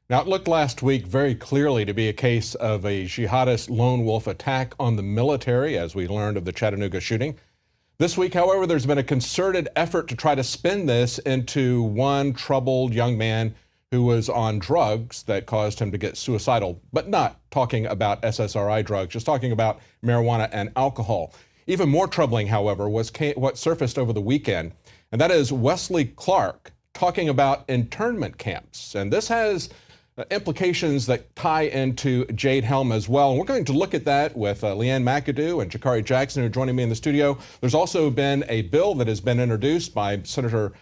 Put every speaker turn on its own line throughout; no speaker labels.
Now, it looked last week very clearly to be a case of a jihadist lone wolf attack on the military, as we learned of the Chattanooga shooting. This week, however, there's been a concerted effort to try to spin this into one troubled young man who was on drugs that caused him to get suicidal, but not talking about SSRI drugs, just talking about marijuana and alcohol. Even more troubling, however, was what surfaced over the weekend, and that is Wesley Clark talking about internment camps. And this has implications that tie into Jade Helm as well. And we're going to look at that with Leanne McAdoo and Jakari Jackson, who are joining me in the studio. There's also been a bill that has been introduced by Congressman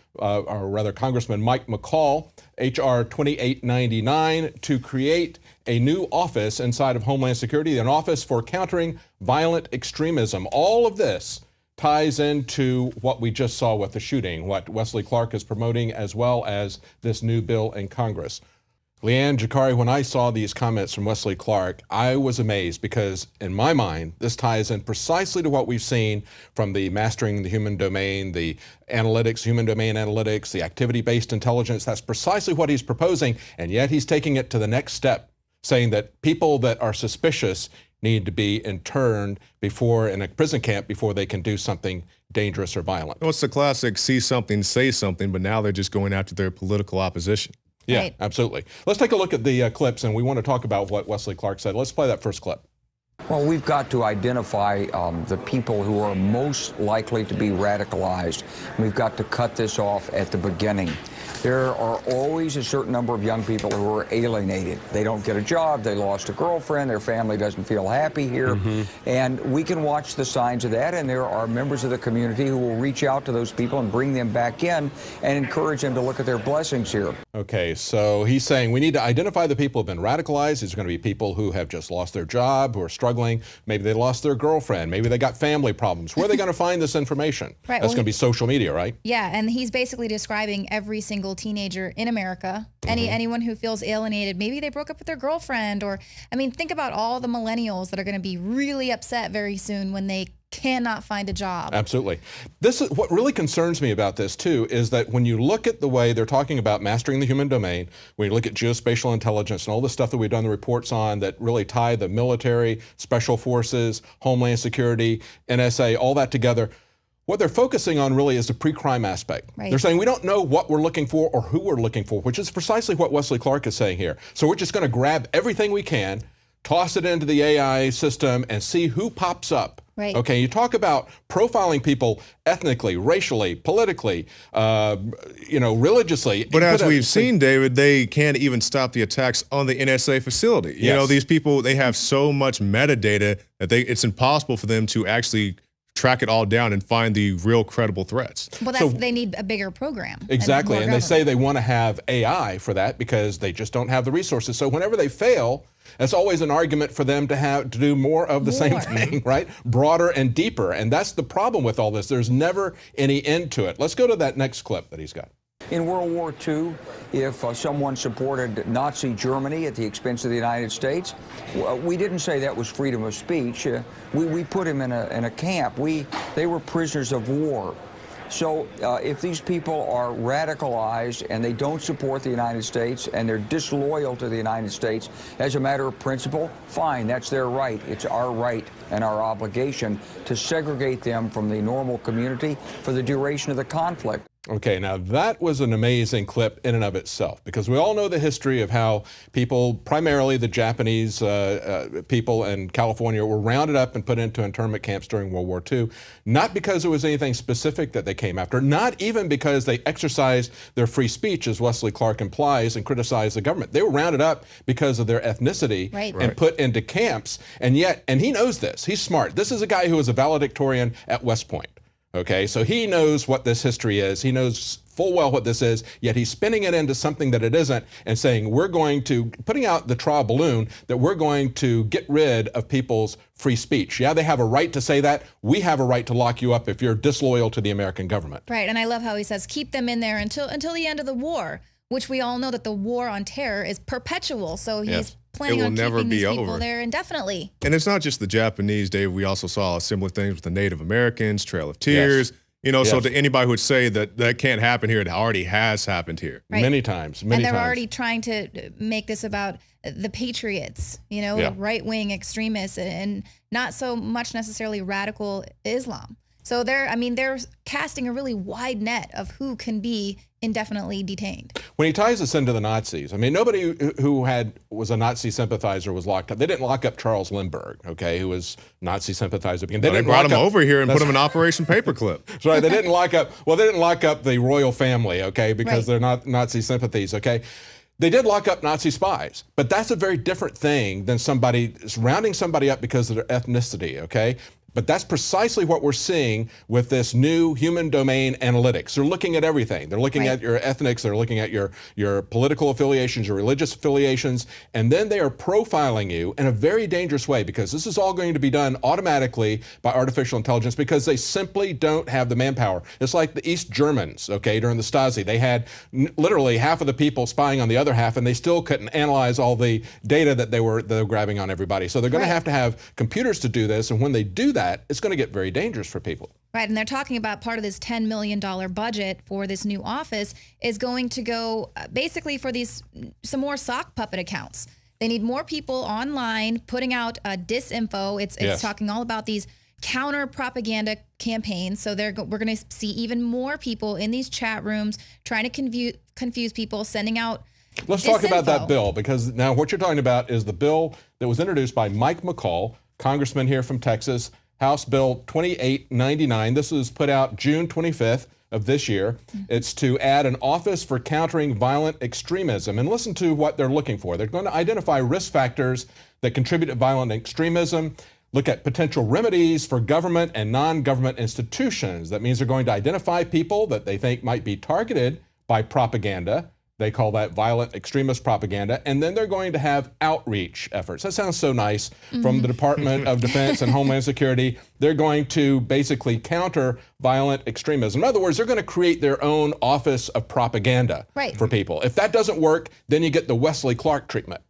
Mike McCall, H.R. 2899, to create a new office inside of Homeland Security, an office for countering violent extremism. All of this ties into what we just saw with the shooting, what Wesley Clark is promoting, as well as this new bill in Congress. Leanne, Jakari, when I saw these comments from Wesley Clark, I was amazed because, in my mind, this ties in precisely to what we've seen from the mastering the human domain, the analytics, human domain analytics, the activity-based intelligence. That's precisely what he's proposing, and yet he's taking it to the next step, saying that people that are suspicious need to be interned in a prison camp before they can do something dangerous or violent.
Well, it's the classic see something, say something, but now they're just going after their political opposition.
Yeah,
right.
Absolutely. Let's take a look at the clips, and we want to talk about what Wesley Clark said. Let's play that first clip.
Well, we've got to identify the people who are most likely to be radicalized. We've got to cut this off at the beginning. There are always a certain number of young people who are alienated. They don't get a job, they lost a girlfriend, their family doesn't feel happy here. And we can watch the signs of that, and there are members of the community who will reach out to those people and bring them back in and encourage them to look at their blessings here.
Okay, so he's saying we need to identify the people who have been radicalized. These are going to be people who have just lost their job, who are struggling. Maybe they lost their girlfriend. Maybe they got family problems. Where are they going to find this information?
Right,
That's going to be social media, right?
Yeah, and he's basically describing every single teenager in America, anyone who feels alienated. Maybe they broke up with their girlfriend, or, I mean, think about all the millennials that are going to be really upset very soon when they cannot find a job.
Absolutely. This is what really concerns me about this too, is that when you look at the way they're talking about mastering the human domain, when you look at geospatial intelligence and all the stuff that we've done the reports on that really tie the military, special forces, Homeland Security, NSA, all that together, what they're focusing on really is the pre-crime aspect.
Right.
They're saying we don't know what we're looking for or who we're looking for, which is precisely what Wesley Clark is saying here. So we're just going to grab everything we can, toss it into the AI system, and see who pops up.
Right.
Okay, you talk about profiling people ethnically, racially, politically, religiously.
But as we've seen, David, they can't even stop the attacks on the NSA facility.
Yes.
You know, these people, they have so much metadata that it's impossible for them to actually track it all down and find the real credible threats.
Well, they need a bigger program.
Exactly, and they say they want to have AI for that because they just don't have the resources. So whenever they fail, that's always an argument for them to do more of the same thing, right? Broader and deeper, and that's the problem with all this. There's never any end to it. Let's go to that next clip that he's got.
In World War II, if someone supported Nazi Germany at the expense of the United States, we didn't say that was freedom of speech. We put him in a camp. They were prisoners of war. So if these people are radicalized and they don't support the United States and they're disloyal to the United States as a matter of principle, fine, that's their right. It's our right and our obligation to segregate them from the normal community for the duration of the conflict.
Okay, now that was an amazing clip in and of itself, because we all know the history of how people, primarily the Japanese people in California, were rounded up and put into internment camps during World War II, not because there was anything specific that they came after, not even because they exercised their free speech, as Wesley Clark implies, and criticized the government. They were rounded up because of their ethnicity and put into camps, and he knows this. He's smart. This is a guy who was a valedictorian at West Point. Okay, so he knows what this history is. He knows full well what this is, yet he's spinning it into something that it isn't and saying putting out the trial balloon that we're going to get rid of people's free speech. Yeah, they have a right to say that. We have a right to lock you up if you're disloyal to the American government.
Right, and I love how he says keep them in there until the end of the war, which we all know that the war on terror is perpetual. So he's planning on keeping these people there indefinitely.
And it's not just the Japanese, Dave. We also saw similar things with the Native Americans, Trail of Tears.
Yes.
You know, so
Yes.
to anybody who would say that that can't happen here, it already has happened here.
Right.
Many times.
And they're already trying to make this about the patriots, you know,
Yeah.
right-wing extremists, and not so much necessarily radical Islam. So they're casting a really wide net of who can be indefinitely detained.
When he ties us into the Nazis, I mean, nobody who was a Nazi sympathizer was locked up. They didn't lock up Charles Lindbergh, okay, who was Nazi sympathizer.
They brought him over here and put him in Operation Paperclip.
That's right. They didn't lock up. Well, they didn't lock up the royal family, okay, because they're not Nazi sympathies, okay. They did lock up Nazi spies, but that's a very different thing than somebody rounding somebody up because of their ethnicity, okay? But that's precisely what we're seeing with this new human domain analytics. They're looking at everything. They're looking at your ethnics. They're looking at your political affiliations, your religious affiliations, and then they are profiling you in a very dangerous way, because this is all going to be done automatically by artificial intelligence, because they simply don't have the manpower. It's like the East Germans, okay, during the Stasi. They had literally half of the people spying on the other half, and they still couldn't analyze all the data that they were grabbing on everybody. So they're going to have computers to do this, and when they do that, it's going to get very dangerous for people.
Right, and they're talking about part of this $10 million budget for this new office is going to go basically for some more sock puppet accounts. They need more people online putting out disinfo. It's talking all about these counter propaganda campaigns. So we're going to see even more people in these chat rooms trying to confuse people, sending out
Let's talk about that bill, because now what you're talking about is the bill that was introduced by Mike McCall, congressman here from Texas, House Bill 2899. This was put out June 25th of this year. It's to add an office for countering violent extremism. And listen to what they're looking for. They're going to identify risk factors that contribute to violent extremism, look at potential remedies for government and non-government institutions. That means they're going to identify people that they think might be targeted by propaganda. They call that violent extremist propaganda. And then they're going to have outreach efforts. That sounds so nice. From the Department of Defense and Homeland Security. They're going to basically counter violent extremism. In other words, they're going to create their own office of propaganda for people. If that doesn't work, then you get the Wesley Clark treatment.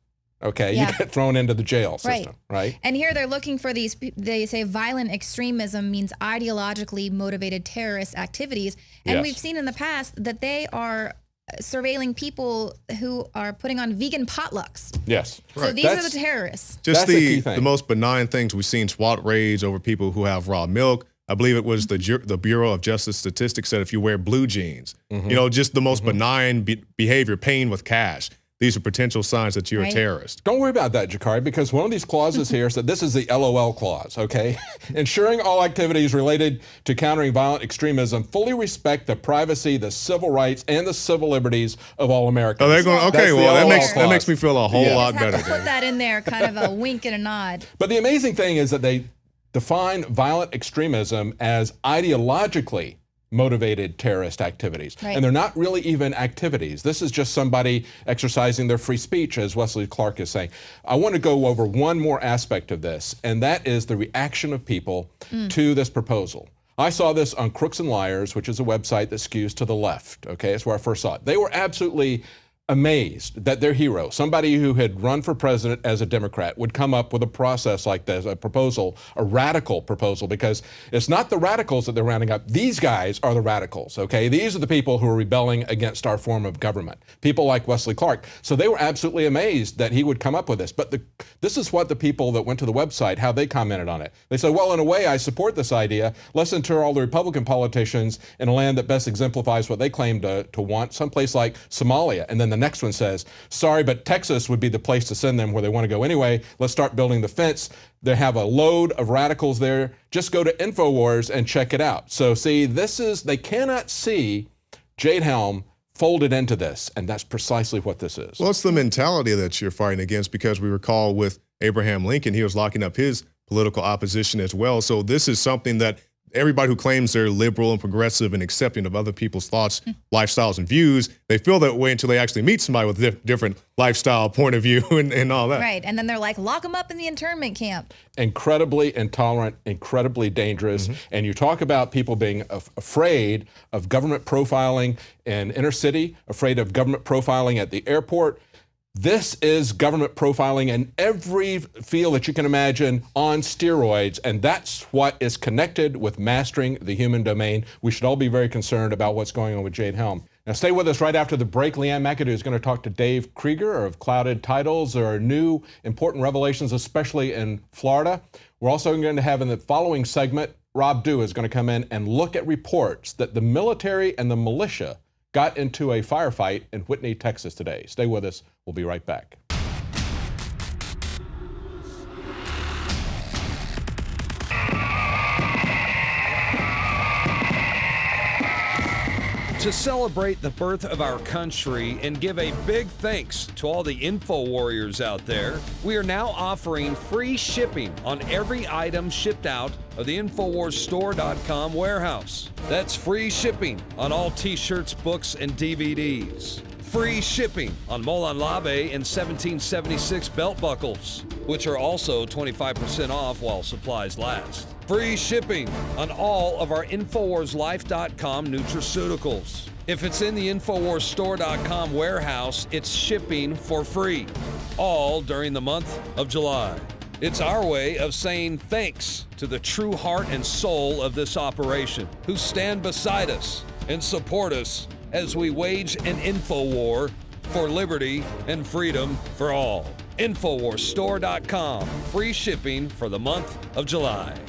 Okay, you get thrown into the jail system, right?
And here they're looking for these, they say violent extremism means ideologically motivated terrorist activities. And we've seen in the past that they are surveilling people who are putting on vegan potlucks.
Yes.
So these are the terrorists.
Just the most benign things we've seen: SWAT raids over people who have raw milk. I believe it was the Bureau of Justice Statistics said if you wear blue jeans, you know, just the most benign behavior, paying with cash. These are potential signs that you're a terrorist.
Don't worry about that, Jakari, because one of these clauses here said this is the LOL clause, okay? Ensuring all activities related to countering violent extremism fully respect the privacy, the civil rights, and the civil liberties of all Americans.
Oh, they're going, okay, well, that makes me feel a whole lot better.
Put that in there, kind of a wink and a nod.
But the amazing thing is that they define violent extremism as ideologically motivated terrorist activities. And they're not really even activities. This is just somebody exercising their free speech, as Wesley Clark is saying. I want to go over one more aspect of this, and that is the reaction of people to this proposal. I saw this on Crooks and Liars, which is a website that skews to the left. Okay, that's where I first saw it. They were absolutely amazed that their hero, somebody who had run for president as a Democrat, would come up with a process like this, a proposal, a radical proposal, because it's not the radicals that they're rounding up. These guys are the radicals, okay? These are the people who are rebelling against our form of government, people like Wesley Clark. So they were absolutely amazed that he would come up with this. But this is what the people that went to the website, how they commented on it. They said, well, in a way, I support this idea. Let's enter all the Republican politicians in a land that best exemplifies what they claim to want, someplace like Somalia. And then the next one says, sorry, but Texas would be the place to send them where they want to go anyway. Let's start building the fence. They have a load of radicals there. Just go to InfoWars and check it out. So see, they cannot see Jade Helm folded into this, and that's precisely what this is.
Well, it's the mentality that you're fighting against, because we recall with Abraham Lincoln, he was locking up his political opposition as well. So this is something that everybody who claims they're liberal and progressive and accepting of other people's thoughts, lifestyles, and views, they feel that way until they actually meet somebody with a different lifestyle, point of view, and all that.
Right, and then they're like, lock them up in the internment camp.
Incredibly intolerant, incredibly dangerous. And you talk about people being afraid of government profiling in inner city, afraid of government profiling at the airport. This is government profiling in every field that you can imagine on steroids, and that's what is connected with mastering the human domain. We should all be very concerned about what's going on with Jade Helm. Now stay with us. Right after the break, Leanne McAdoo is going to talk to Dave Krieger of Clouded Titles. There are new important revelations, especially in Florida. We're also going to have in the following segment, Rob Dew is going to come in and look at reports that the military and the militia got into a firefight in Whitney, Texas today. Stay with us. We'll be right back.
To celebrate the birth of our country and give a big thanks to all the info warriors out there, we are now offering free shipping on every item shipped out of the InfoWarsStore.com warehouse. That's free shipping on all t-shirts, books, and DVDs. Free shipping on Molon Labe and 1776 belt buckles, which are also 25% off while supplies last. Free shipping on all of our InfoWarsLife.com nutraceuticals. If it's in the InfoWarsStore.com warehouse, it's shipping for free, all during the month of July. It's our way of saying thanks to the true heart and soul of this operation, who stand beside us and support us as we wage an info war for liberty and freedom for all. InfoWarsStore.com, free shipping for the month of July.